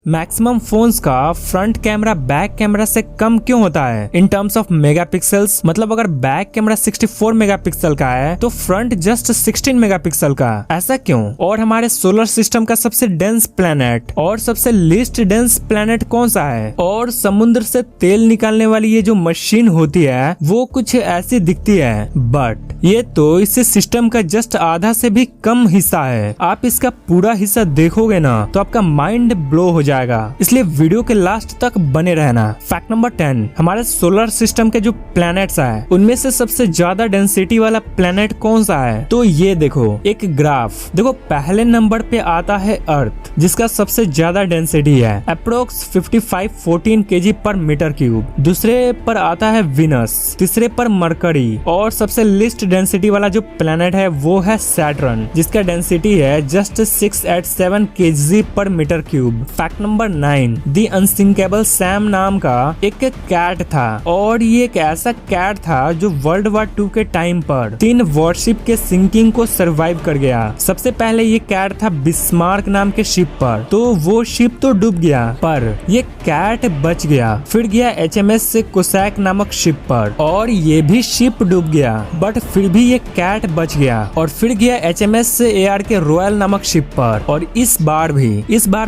Maximum phones का front camera back camera से कम क्यों होता है इन टर्म्स ऑफ मेगापिक्सल्स। मतलब अगर बैक कैमरा 64 मेगापिक्सल का है तो फ्रंट जस्ट 16 मेगापिक्सल का। ऐसा क्यों? और हमारे सोलर सिस्टम का सबसे डेंस प्लैनेट और सबसे लीस्ट डेंस प्लैनेट कौन सा है? और समुद्र से तेल निकालने वाली ये जो मशीन होती है वो कुछ ऐसी दिखती है, बट ये तो इस सिस्टम का जस्ट आधा से भी कम हिस्सा है। आप इसका पूरा हिस्सा देखोगे ना तो आपका माइंड ब्लो हो जाएगा, इसलिए वीडियो के लास्ट तक बने रहना। फैक्ट नंबर 10, हमारे सोलर सिस्टम के जो प्लैनेट्स है उनमें से सबसे ज्यादा डेंसिटी वाला प्लैनेट कौन सा है? तो ये देखो एक ग्राफ, देखो पहले नंबर पे आता है अर्थ जिसका सबसे ज्यादा डेंसिटी है अप्रोक्स 5514 kg पर मीटर क्यूब। दूसरे पर आता है विनस, तीसरे पर मरकरी और सबसे लिस्ट डेंसिटी वाला जो प्लैनेट है वो है सैटर्न जिसका डेंसिटी है जस्ट 687 kg पर मीटर क्यूब। फैक्ट नंबर 9, दी अनसिंकेबल सैम नाम का एक कैट था और ये एक ऐसा कैट था जो वर्ल्ड वॉर 2 के टाइम पर 3 वॉरशिप के सिंकिंग को सरवाइव कर गया। सबसे पहले ये कैट था बिस्मार्क नाम के शिप पर, तो वो शिप तो डूब गया पर ये कैट बच गया। फिर गया HMS से कोसैक नामक शिप पर और ये भी शिप डूब गया, बट फिर भी ये कैट बच गया। और फिर गया HMS से ARK रॉयल नामक शिप पर और इस बार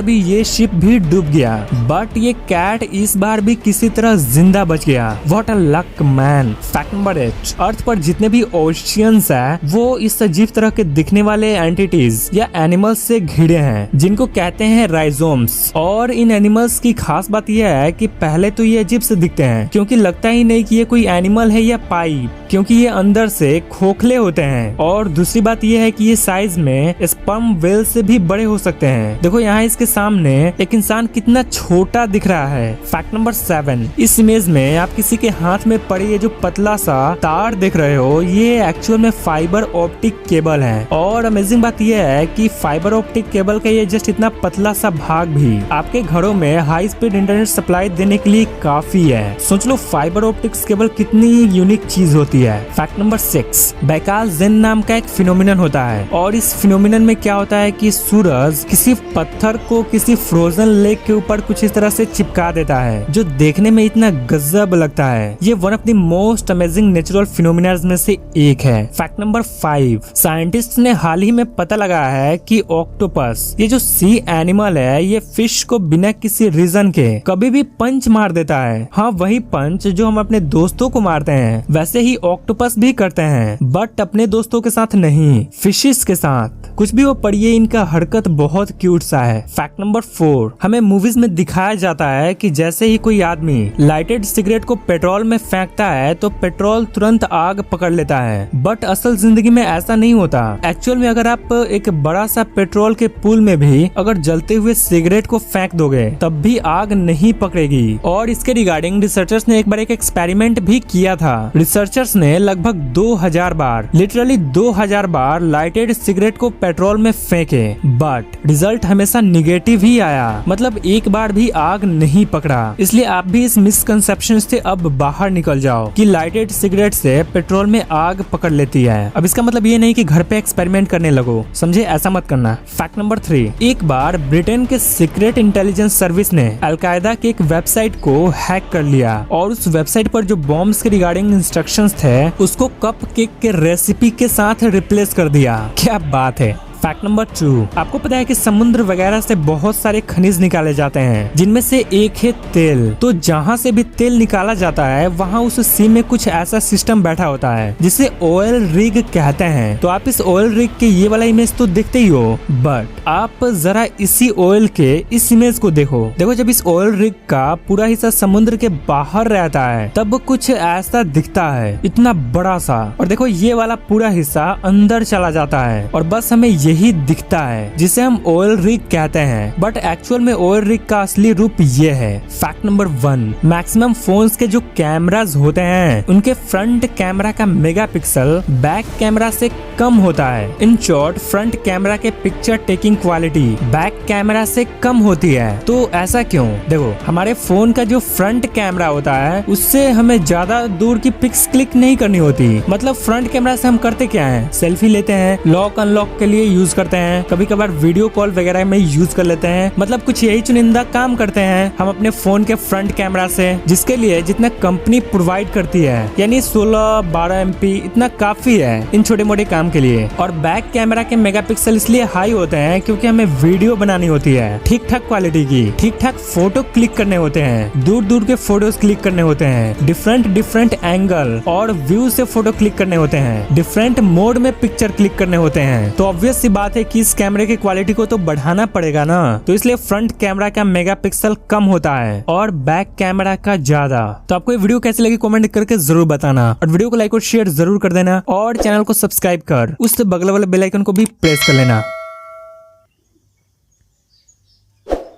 भी ये शिप भी डूब गया, बट ये कैट इस बार भी किसी तरह जिंदा बच गया। What a luck man. Fact number 8, अर्थ पर जितने भी ओशियंस है वो इस अजीब तरह के दिखने वाले एंटिटीज या एनिमल्स से घिरे हैं जिनको कहते हैं राइजोम्स। और इन एनिमल्स की खास बात यह है कि पहले तो ये अजीब से दिखते हैं क्योंकि लगता ही नहीं कि ये कोई एनिमल है या पाइप, क्योंकि ये अंदर से खोखले होते हैं। और दूसरी बात यह है कि ये साइज में स्पर्म वेल से भी बड़े हो सकते हैं। देखो यहाँ इसके सामने एक इंसान कितना छोटा दिख रहा है। फैक्ट नंबर 7, इस इमेज में आप किसी के हाथ में पड़े ये जो पतला सा तार देख रहे हो ये एक्चुअल में फाइबर ऑप्टिक केबल है। और अमेजिंग बात यह है कि फाइबर ऑप्टिक केबल का ये जस्ट इतना पतला सा भाग भी आपके घरों में हाई स्पीड इंटरनेट सप्लाई देने के लिए काफी है। सोच लो फाइबर ऑप्टिक्स केबल कितनी यूनिक चीज होती है। फैक्ट नंबर 6, बैकाल जेन नाम का एक फिनोमिनन होता है और इस फिनोमिनन में क्या होता है कि सूरज किसी पत्थर को किसी फ्रोजन लेक के ऊपर कुछ इस तरह से चिपका देता है जो देखने में इतना गजब लगता है। ये one of the most amazing natural phenomenas में से एक है। फैक्ट नंबर 5, साइंटिस्ट ने हाल ही में पता लगाया है कि ऑक्टोपस ये जो सी एनिमल है ये फिश को बिना किसी रीजन के कभी भी पंच मार देता है। हाँ, वही पंच जो हम अपने दोस्तों को मारते हैं वैसे ही ऑक्टोपस भी करते हैं, बट अपने दोस्तों के साथ नहीं, फिशेस के साथ। कुछ भी वो पढ़िए, इनका हरकत बहुत क्यूट सा है। फैक्ट नंबर 4, हमें मूवीज में दिखाया जाता है कि जैसे ही कोई आदमी लाइटेड सिगरेट को पेट्रोल में फेंकता है तो पेट्रोल तुरंत आग पकड़ लेता है, बट असल जिंदगी में ऐसा नहीं होता। एक्चुअल में अगर आप एक बड़ा सा पेट्रोल के पूल में भी अगर जलते हुए सिगरेट को फेंक दोगे तब भी आग नहीं पकड़ेगी। और इसके रिगार्डिंग रिसर्चर्स ने एक बार एक एक्सपेरिमेंट भी किया था। रिसर्चर्स ने लगभग 2000 बार, लिटरली 2000 बार लाइटेड सिगरेट को पेट्रोल में फेंके, बट रिजल्ट हमेशा निगेटिव ही आया। मतलब एक बार भी आग नहीं पकड़ा। इसलिए आप भी इस मिसकंसेप्शन से अब बाहर निकल जाओ कि लाइटेड सिगरेट से पेट्रोल में आग पकड़ लेती है। अब इसका मतलब ये नहीं कि घर पे एक्सपेरिमेंट करने लगो, समझे? ऐसा मत करना। फैक्ट नंबर 3, एक बार ब्रिटेन के सीक्रेट इंटेलिजेंस सर्विस ने अलकायदा के एक वेबसाइट को हैक कर लिया और उस वेबसाइट पर जो बॉम्ब्स के रिगार्डिंग इंस्ट्रक्शंस थे उसको कप केक के रेसिपी के साथ रिप्लेस कर दिया। क्या बात है। फैक्ट नंबर 2, आपको पता है कि समुद्र वगैरह से बहुत सारे खनिज निकाले जाते हैं जिनमें से एक है तेल। तो जहाँ से भी तेल निकाला जाता है वहाँ उस सी में कुछ ऐसा सिस्टम बैठा होता है जिसे ऑयल रिग कहते हैं। तो आप इस ऑयल रिग के ये वाला इमेज तो देखते ही हो, बट आप जरा इसी ऑयल के इस इमेज को देखो। जब इस ऑयल रिग का पूरा हिस्सा समुद्र के बाहर रहता है तब कुछ ऐसा दिखता है, इतना बड़ा सा। और देखो ये वाला पूरा हिस्सा अंदर चला जाता है और बस हमें यही दिखता है जिसे हम ऑयल रिग कहते हैं, बट एक्चुअल में ऑयल रिग का असली रूप ये है। फैक्ट नंबर 1, मैक्सिमम फोन्स के जो कैमरास होते हैं उनके फ्रंट कैमरा का मेगापिक्सल बैक कैमरा से कम होता है। इन शॉर्ट, फ्रंट कैमरा के picture taking quality back camera से कम होती है। तो ऐसा क्यों? देखो, हमारे फोन का जो फ्रंट कैमरा होता है उससे हमें ज्यादा दूर की पिक्स क्लिक नहीं करनी होती। मतलब फ्रंट कैमरा से हम करते क्या है, सेल्फी लेते हैं, लॉक अनलॉक के लिए यूज करते हैं, कभी कभार वीडियो कॉल वगैरह में यूज कर लेते हैं। मतलब कुछ यही चुनिंदा काम करते हैं हम अपने फोन के फ्रंट कैमरा से, जिसके लिए जितना कंपनी प्रोवाइड करती है यानी 16-12 MP इतना काफी है इन छोटे मोटे काम के लिए। और बैक कैमरा के मेगापिक्सल इसलिए हाई होते हैं क्योंकि हमें वीडियो बनानी होती है ठीक ठाक क्वालिटी की, ठीक ठाक फोटो क्लिक करने होते हैं, दूर दूर के फोटोज क्लिक करने होते हैं, डिफरेंट एंगल और व्यू से फोटो क्लिक करने होते हैं, डिफरेंट मोड में पिक्चर क्लिक करने होते हैं। तो ऑब्वियस सी बात है कि इस कैमरे की क्वालिटी को तो बढ़ाना पड़ेगा ना, तो इसलिए फ्रंट कैमरा का मेगापिक्सल कम होता है और बैक कैमरा का ज्यादा। तो आपको ये वीडियो कैसी लगी कमेंट करके जरूर बताना, और वीडियो को लाइक और शेयर जरूर कर देना, और चैनल को सब्सक्राइब कर उस बगल वाले बेल आइकन को भी प्रेस कर लेना।